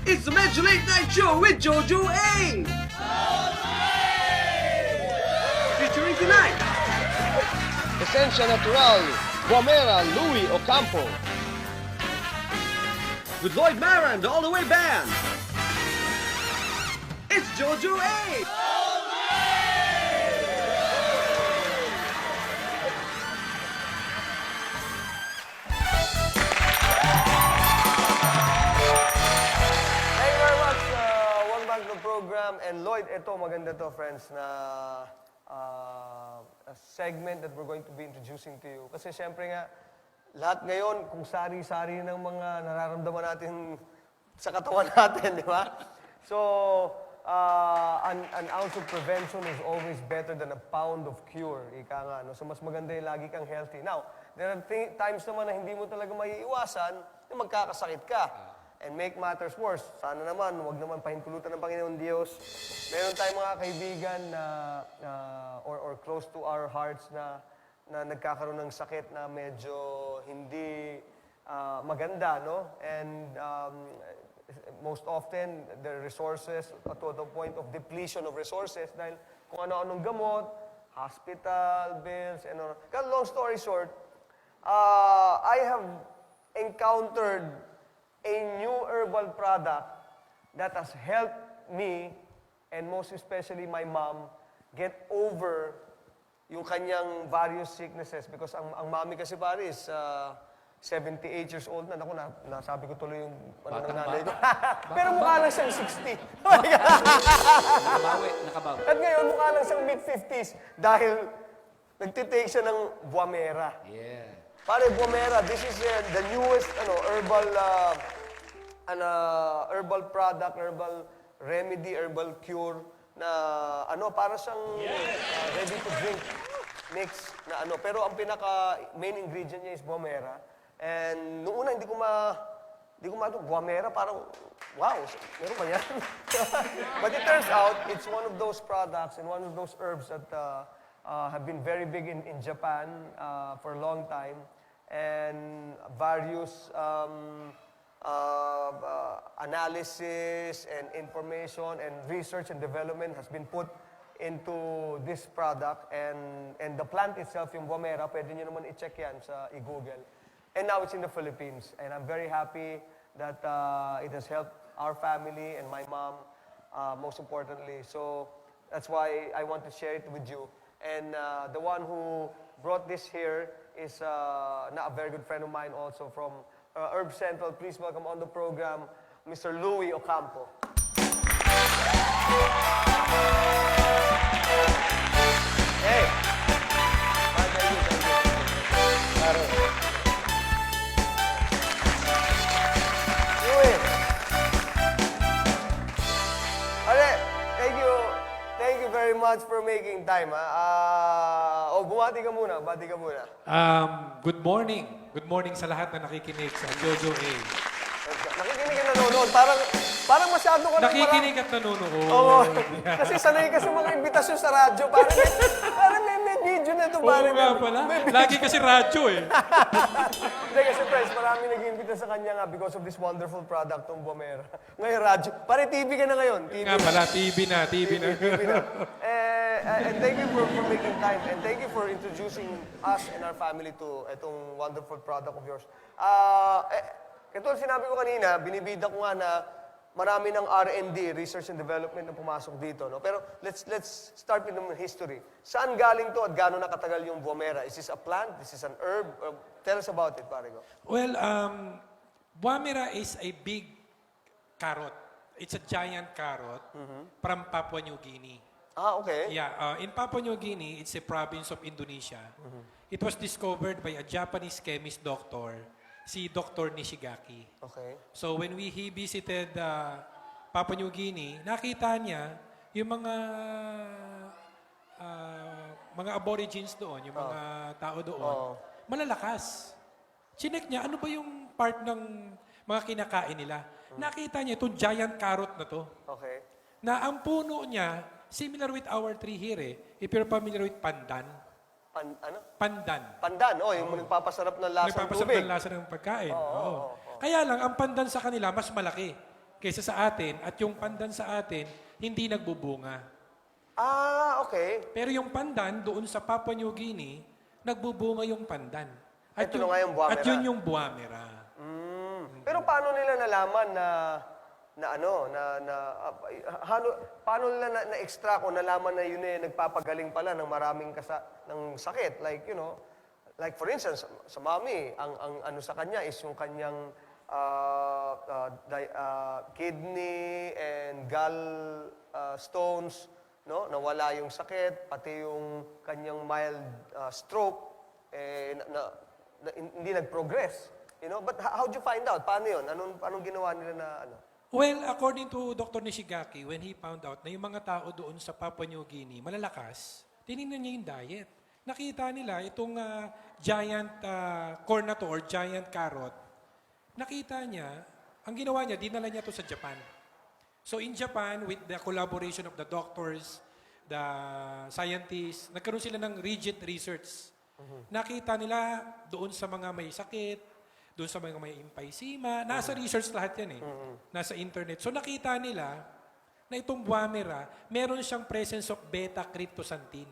It's the Medyo Late Night Show with Jojo A! Featuring tonight, Esencia Natural, Guamera, Louie Ocampo. with Lloyd Mara and the All The Way Band. It's Jojo A! Thank you very much. Welcome back to the program. And Lloyd, ito maganda to, friends, na a segment that we're going to be introducing to you. Kasi syempre nga, lahat ngayon, kung sari-sari ng mga nararamdaman natin sa katawan natin, di ba? So, an ounce of prevention is always better than a pound of cure. Ika nga, no? So, mas maganda yung lagi kang healthy. Now, there are times naman na hindi mo talaga maiiwasan na magkakasakit ka. And make matters worse, sana naman, huwag naman pahintulutan ng Panginoon Diyos. Meron tayong mga kaibigan na, or close to our hearts na nagkakaroon ng sakit na medyo hindi maganda, no? And most often, the resources, to the point of depletion of resources, dahil kung ano-anong gamot, hospital bills, and all. Kaya long story short, I have encountered a new herbal product that has helped me, and most especially my mom, get over yung kanyang various sicknesses. Because ang mami kasi pare is 78 years old na. Naku, nasabi ko tuloy yung ano ng nanay ko. Pero mukha lang siyang 60. Oh my God. Nakabawi. At ngayon, mukha lang siyang mid-50s dahil nagtitake siya ng Guamera. Yeah. Pare, Guamera, this is the newest herbal product, herbal remedy, herbal cure na para siyang ready to drink mix na pero ang pinaka main ingredient niya is Guamera. And noong una hindi ko Guamera, parang wow, meron ba yan? But it turns out it's one of those products and one of those herbs that have been very big in Japan for a long time. And various analysis and information and research and development has been put into this product. And the plant itself, yung Guamera, pwede nyo naman i-check yan sa i-Google. And now it's in the Philippines. And I'm very happy that it has helped our family and my mom, most importantly. So that's why I want to share it with you. And the one who brought this here is a very good friend of mine also from Herb Central. Please welcome on the program, Mr. Louie Ocampo. Hey! Thank you. Louie! Ale, thank you very much for making time. Bumati ka muna. Good morning. Good morning sa lahat na nakikinig sa Jojo A. Nakikinig ka nanonood. Parang masyado ka Nakikinig at nanonood. Oo. Kasi sanay ka sa mga imbitasyon sa radyo. Parang may video na ito. Oo nga pala. Lagi kasi radyo eh. Hindi kasi friends, marami nag-imbita sa kanya nga because of this wonderful product, tong Guamera. Ngayon radyo. Pare TV ka na ngayon. Nga pala, TV na. And thank you for making time. And thank you for introducing us and our family to itong wonderful product of yours. Katulad sinabi ko kanina, binibida ko nga na marami ng R&D, research and development na pumasok dito. No? Pero let's start with the history. Saan galing to at gaano nakatagal yung Guamera? Is this a plant? Is this an herb? Tell us about it, pare ko. Well, Guamera is a big carrot. It's a giant carrot from Papua New Guinea. Okay. Yeah, in Papua New Guinea, it's a province of Indonesia. It was discovered by a Japanese chemist doctor, si Dr. Nishigaki. Okay. So when he visited Papua New Guinea, nakita niya yung mga aborigines doon, yung mga tao doon, malalakas. Chinek niya, ano ba yung part ng mga kinakain nila? Nakita niya itong giant carrot na to. Okay. Na ang puno niya, similar with our tree here if you're familiar with pandan. Pandan. Pandan, yung nagpapasarap ng lasa ng Nagpapasarap tubig. ng lasa ng pagkain. Oo. Kaya lang, ang pandan sa kanila, mas malaki. kaysa sa atin at yung pandan sa atin hindi nagbubunga. Ah, okay. Pero yung pandan doon sa Papua New Guinea, nagbubunga yung pandan. Ito na nga yung buwamera. At yun yung buwamera. Pero paano nila nalaman paano nila na-extract o nalaman na yun nagpapagaling pala ng maraming ng sakit? Like, like for instance, sa mami, ang ano sa kanya is yung kanyang kidney and gallstones, no? Nawala yung sakit, pati yung kanyang mild stroke, hindi nag-progress. But how'd you find out? Paano yun? Anong ginawa nila na ano? Well, according to Dr. Nishigaki, when he found out na yung mga tao doon sa Papua New Guinea, malalakas, tinignan niya yung diet. Nakita nila itong giant corn na to or giant carrot. Nakita niya, ang ginawa niya, dinala niya to sa Japan. So in Japan, with the collaboration of the doctors, the scientists, nagkaroon sila ng rigid research. Nakita nila doon sa mga may sakit, doon sa mga may emphysema, nasa research lahat yan nasa internet. So nakita nila na itong buwamera, meron siyang presence of beta-cryptosantine.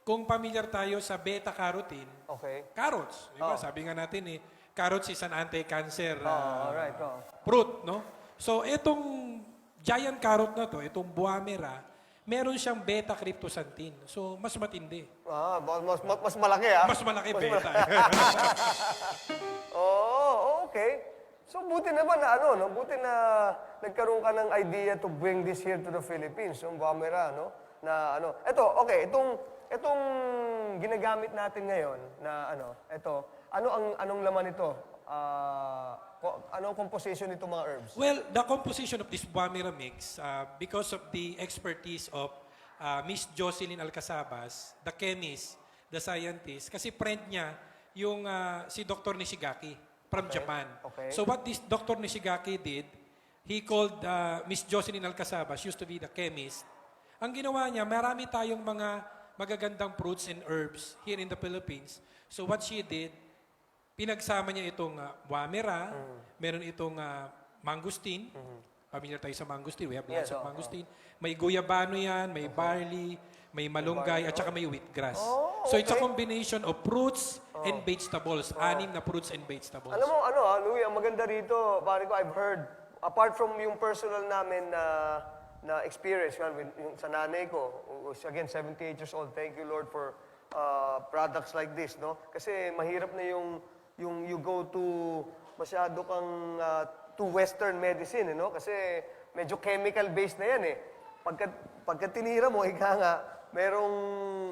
Kung familiar tayo sa beta-carotene, Okay. carrots, di ba? Sabi nga natin carrots is an anti-cancer Alright. fruit, no? So itong giant carrot na to, itong buwamera, meron siyang beta-cryptosantine. So mas matindi. Mas malaki Mas malaki beta. Okay. So buti naman na buti na nagkaroon ka ng idea to bring this here to the Philippines, yung buwamera, no? Na itong ginagamit natin ngayon na anong laman nito? Anong composition nito mga herbs? Well, the composition of this buwamera mix, because of the expertise of Miss Jocelyn Alcazabas, the chemist, the scientist, kasi friend niya yung si Dr. Nishigaki from Japan. Okay. So what this Dr. Nishigaki did, he called Miss Jocelyn Alcazabas, used to be the chemist. Ang ginawa niya, marami tayong mga magagandang fruits and herbs here in the Philippines. So what she did, pinagsama niya itong buwamera, meron itong mangosteen. Familiar tayo sa mangosteen. We have lots of mangosteen. May guyabano yan, may barley, may malunggay, at saka may wheatgrass. So it's a combination of fruits and vegetables. 6 na fruits and vegetables. Alam mo, Louie, ang maganda rito, pare ko, I've heard, apart from yung personal namin na experience, yung sa nanay ko, who's again 78 years old, thank you Lord for products like this, no? Kasi mahirap na yung you go to masyado kang to Western medicine, no? Kasi medyo chemical-based na yan, Pagka tinira mo, merong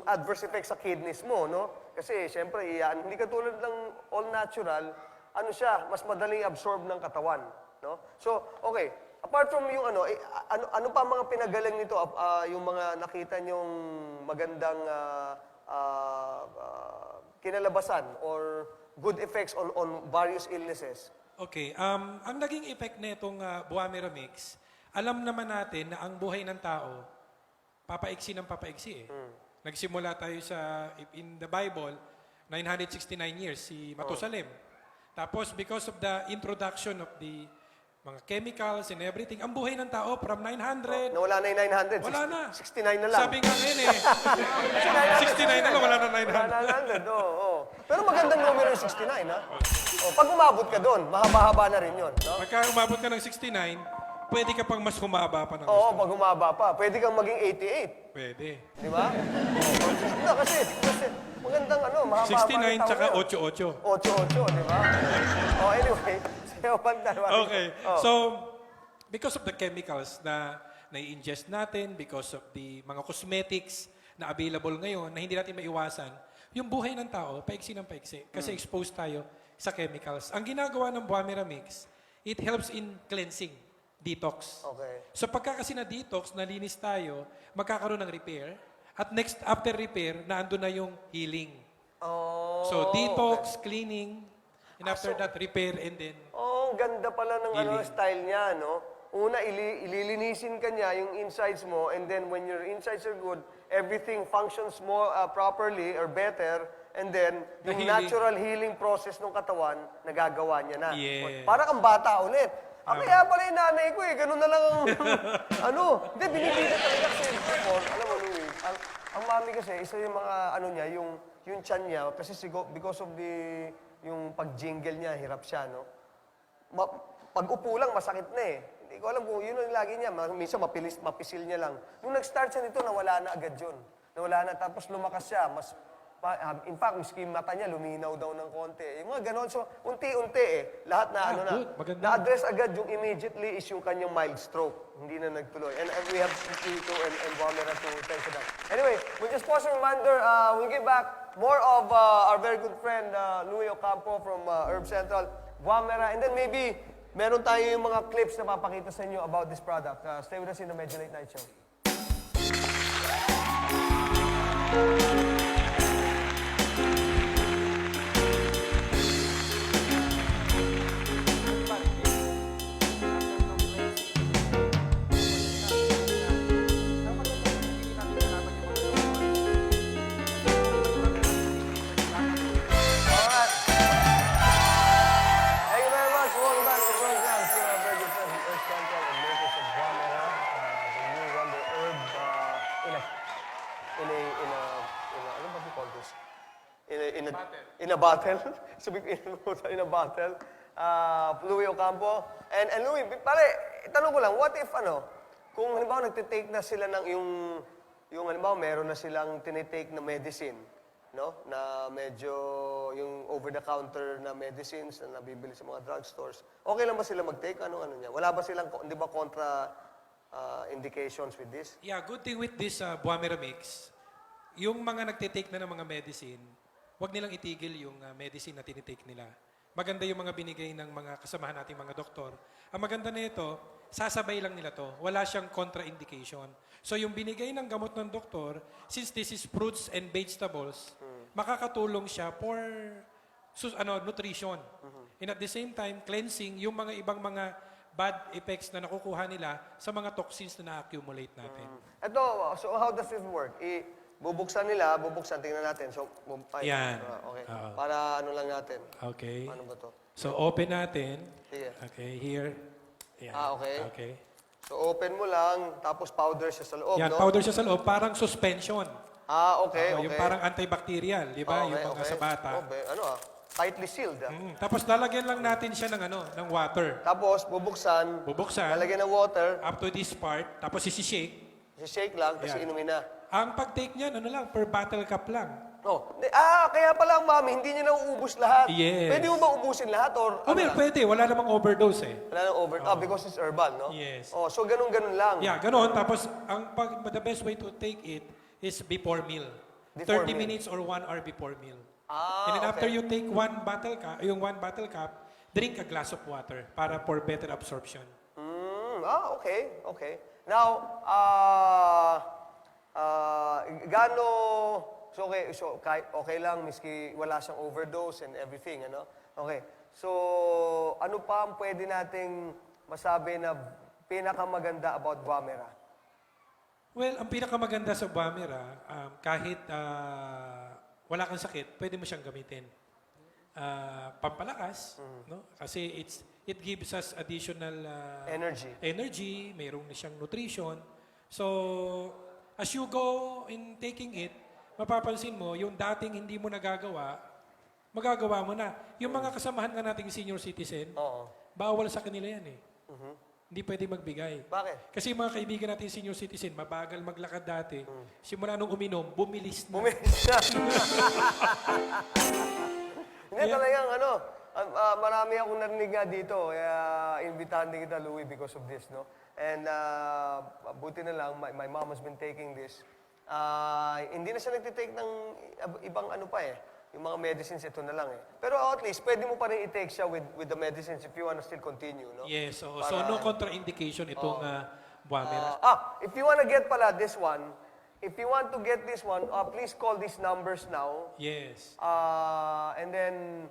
adverse effects sa kidneys mo, no? Kasi, siyempre, hindi katulad ng all natural, mas madaling absorb ng katawan, no? So, okay. Apart from yung ano pa mga pinagaling nito, yung mga nakita niyong magandang kinalabasan or good effects on various illnesses? Okay. Ang naging effect na itong buwamera mix, alam naman natin na ang buhay ng tao, papaiksi ng papaiksi Nagsimula tayo in the Bible, 969 years, si Matusalem. Tapos because of the introduction of the mga chemicals and everything, ang buhay ng tao from 900, Nawala na yung 900. wala na. 69 na lang. Sabi nga ngayon 69 na lang, wala na 900. 900, Pero magandang numero yung 69, ha? Pag umabot ka doon, mahaba-haba na rin yun, no? Pagka umabot ka ng 69, pwede ka pang mas humaba pa ng Oo, gusto. pag humaba pa. Pwede kang maging 88. Pwede. Di ba? Kasi magandang mahaba 69 tsaka 88. 88, di ba? Anyway. Okay. So, because of the chemicals na i-ingest natin, because of the mga cosmetics na available ngayon, na hindi natin maiwasan, yung buhay ng tao, paiksi ng paiksi. Kasi exposed tayo sa chemicals. Ang ginagawa ng buwamera mix, it helps in cleansing, detox. Okay. So pagka kasi na-detox, nalinis tayo, magkakaroon ng repair. At next, after repair, naandun na yung healing. So detox, cleaning, and after that, repair, and then Ganda pala ng healing. style niya, no? Una, ililinisin ka niya yung insides mo, and then when your insides are good, everything functions more properly or better, and then yung healing. natural healing process ng katawan, nagagawa niya na. Yes. Para kang bata ulit. Kaya pala yung nanay ko eh, ganun na lang ang, hindi, binibigyan talaga kasi, alam mo, Louie, ang mami kasi, isa yung mga, niya, yung tiyan niya, kasi because of yung pag-jingle niya, hirap siya, no? Pag upo lang, masakit na eh. Hindi ko alam kung yun ang lagi niya, minsan mapisil niya lang. Nung nag-start siya nito, nawala na agad yun. Nawala na, tapos lumakas siya, in fact, miski yung mata niya, luminaw daw ng konti. Yung mga ganon. So, unti-unti lahat na good. Maganda. na-address agad yung immediately is yung kanyang mild stroke. Hindi na nagtuloy. And we have Tito and Wamera to tell for that. Anyway, we'll just pause a reminder. We'll get back more of our very good friend, Louie Ocampo from Herb Central, Wamera. And then maybe, meron tayo yung mga clips na papakita sa inyo about this product. Stay with us in the Medyo Late Night Show. Alright. Thank you very much. Welcome back to the program. So, very good friends from Earth Central and makers of Wamera. The new Wonder Herb ano ba we call this? In a bottle. Sabi ko, in a bottle. Louie Ocampo. And Louie, pare, tanong ko lang, what if kung halimbawa nagtitake na sila ng yung halimbawa meron na silang tinitake na medicine, no? Na medyo yung over-the-counter na medicines na nabibili sa mga drugstores. Okay lang ba sila mag-take? Ano niya? Wala ba silang, di ba, contra indications with this? Yeah, good thing with this Buamera mix, yung mga nagtitake na ng mga medicine, wag nilang itigil yung medicine na tinitake nila. Maganda yung mga binigay ng mga kasamahan nating mga doktor. Ang maganda na ito, sasabay lang nila to. Wala siyang contraindication. So yung binigay ng gamot ng doktor, since this is fruits and vegetables, makakatulong siya for nutrition. And at the same time, cleansing yung mga ibang mga bad effects na nakukuha nila sa mga toxins na na-accumulate natin. Ito, so how does this work? Bubuksan, tingnan natin. So, Yan. Okay. Oo. Para lang natin. Okay. Ano ba to? So open natin. Sige. Okay, here. Yan. Okay. Okay. So, open mo lang, tapos powder siya sa loob, Yan, no? powder siya sa loob, parang suspension. Okay, Oo, okay. Yung parang antibacterial, di ba? Okay, yung mga okay. sa bata. Tightly sealed, Tapos lalagyan lang natin siya ng water. Tapos, bubuksan, Bubuksan, lalagyan ng water, up to this part, tapos isi-shake. shake lang, kasi Yan. inumin na. Ang pag-take niyan, per bottle cup lang. Kaya pala, mami, hindi niya nauubos lahat. Yes. Pwede mo ba ubusin lahat? Or, Well, pwede. Wala namang overdose eh. Wala nang because it's herbal, no? Yes. So, ganun-ganun lang. Yeah, ganoon. Tapos, the best way to take it is before meal. Before 30 meal. minutes or 1 hour before meal. And then okay. after you take one bottle cup, drink a glass of water para for better absorption. Okay. Now, okay lang, miski wala siyang overdose and everything, ano? Okay. So, ano pa ang pwede nating masabi na pinakamaganda about Wamera? Well, ang pinakamaganda sa Buamera, kahit wala kang sakit, pwede mo siyang gamitin. Pampalakas, no? Kasi it gives us additional energy, mayroong siyang nutrition. So, as you go in taking it, mapapansin mo, yung dating hindi mo nagagawa, magagawa mo na. Yung mga kasamahan nga nating senior citizen, bawal sa kanila yan eh. Hindi pwede magbigay. Bakit? Kasi yung mga kaibigan natin senior citizen, mabagal maglakad dati. Simula nung uminom, bumilis na. Hindi talagang marami akong narinig nga dito. Kaya imbitahan din kita, Louie, because of this, no? And buti na lang, my mom has been taking this. Hindi na siya nagtitake ng ibang yung mga medicines, ito na lang eh. Pero at least, pwede mo pa rin i-take siya with the medicines if you want to still continue, no? Yes, so no contraindication itong Buamera. If you want to get pala this one, please call these numbers now. Yes. And then,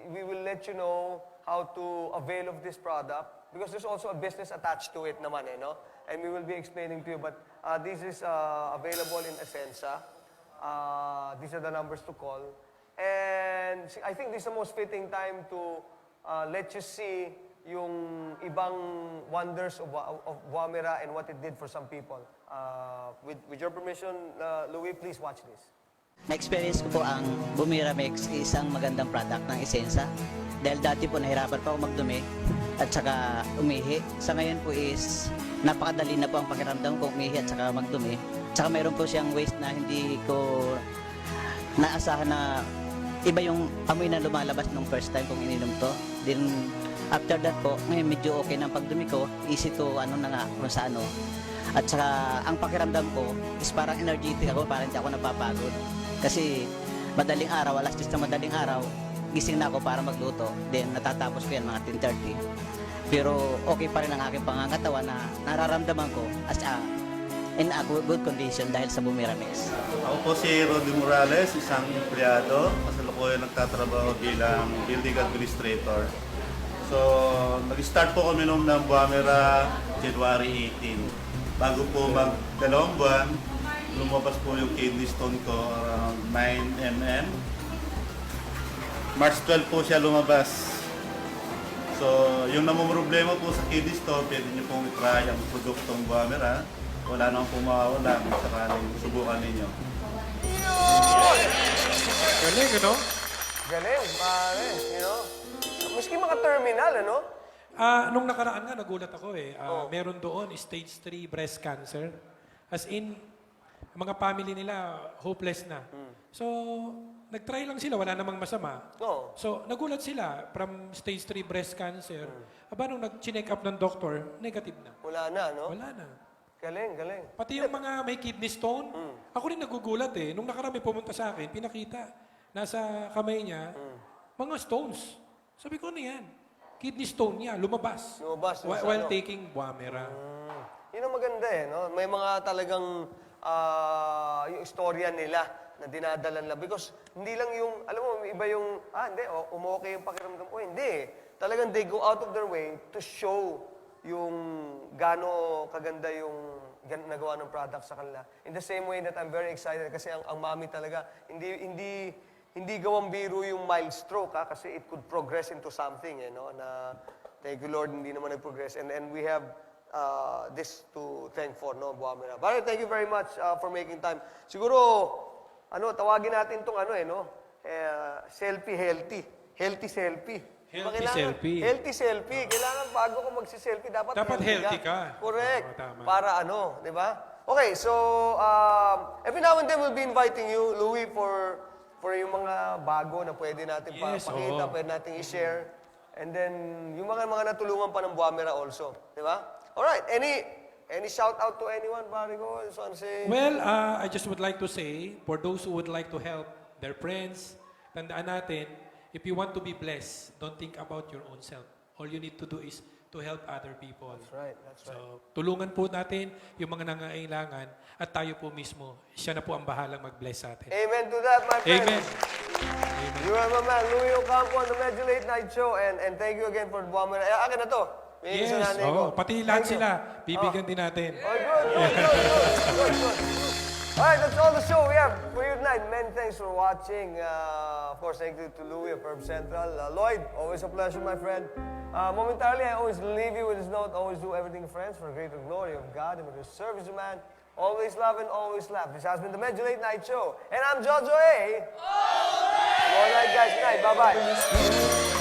we will let you know how to avail of this product because there's also a business attached to it naman, no? And we will be explaining to you, but this is available in Essensa. These are the numbers to call. And I think this is the most fitting time to let you see yung ibang wonders of Buamera and what it did for some people. With your permission, Louie, please watch this. Na-experience ko po ang Bumiramix, isang magandang product ng Essensa. Dahil dati po nahirapan pa ako magdumi at saka umihi. Sa ngayon po is napakadali na po ang pakiramdam kung umihi at saka magdumi. Tsaka mayroon po siyang waste na hindi ko naasahan na iba yung amoy na lumalabas nung first time kong ininom to. Then after that po, ngayon medyo okay na ang pagdumi ko. Easy to ano na nga kung sa ano. At saka ang pakiramdam ko is parang energetic ako, parang hindi ako napapagod. Kasi madaling araw, alas 10 na madaling araw, gising na ako para magluto. Then natatapos ko yan mga 10:30. Pero okay pa rin ang aking pangangatawan na nararamdaman ko as in a good condition dahil sa Bumiramix. Ako po si Roddy Morales, isang empleyado. Kasalukuyan nagtatrabaho bilang building administrator. So, nag-start po kami nung ng Buamera January 18. Bago po mag-2 buwan, lumabas po yung kidney stone ko around 9 mm. March 12 po siya lumabas. So, yung namumroblema po sa kidney stone, pwede niyo pong i-try ang produktong Buamera. Wala namang po mawawala kung sakaling subukan ninyo. Galing, ano? Galing, pare, you know? Maski mga terminal, ano? Nung nakaraan nga, nagulat ako eh. Meron doon, stage 3 breast cancer. As in, mga family nila, hopeless na. So, nag-try lang sila, wala namang masama. Oo. So, nagulat sila from stage 3 breast cancer. Aba, nung nag-check up ng doktor, negative na. Wala na, no? Wala na. Galing, galing. Pati yung mga may kidney stone, ako rin nagugulat eh. Nung nakarami pumunta sa akin, pinakita, nasa kamay niya, mga stones. Sabi ko, ano yan? Kidney stone niya, lumabas. Lumabas yung sa While ano? taking Buamera. Yun ang maganda eh, no? May mga talagang yung istorya nila na dinadala nila. Because hindi lang yung, alam mo, iba yung, hindi, umokay yung pakiramdam ko. Hindi eh. Talagang they go out of their way to show yung gaano kaganda yung nagawa ng product sa kanila. In the same way that I'm very excited kasi ang mami talaga, hindi gawang biro yung mild stroke kasi it could progress into something, na thank you Lord, hindi naman nag-progress. And we have this to thank for, no, Buamera. But thank you very much for making time. Siguro, tawagin natin tong selfie healthy. Healthy selfie. Healthy selfie. Healthy selfie. Kailangan bago ka magsi-selfie, dapat healthy ka. Correct. Oo, tama. Para di ba? Okay, so every now and then we'll be inviting you, Louie, for yung mga bago na pwede natin Yes, pakita, oo. pwede natin i-share. And then yung mga natulungan pa ng Buamera also, di ba? Alright, any shout out to anyone, pare ko? So, say, Well, I just would like to say, for those who would like to help their friends, tandaan natin, if you want to be blessed, don't think about your own self. All you need to do is to help other people. That's right. So, tulungan po natin yung mga nangangailangan at tayo po mismo, siya na po ang bahalang mag-bless sa atin. Amen to that, my friend. Amen. You are my man, Louie Ocampo on the Medyo Late Night Show. And thank you again for Buamera. Akin na to. May isa Yes, nanay ko. pati lahat Thank you. sila, bibigyan din natin. Oh, good. All right, that's all the show we have for you tonight. Many thanks for watching. Of course, thank you to Louie of Herb Central. Lloyd, always a pleasure, my friend. Momentarily, I always leave you with this note. Always do everything, friends, for the greater glory of God and with the service of man. Always love and always laugh. This has been the Medyo Late Night Show. And I'm Jojo A. All right, guys. Good night. Bye-bye.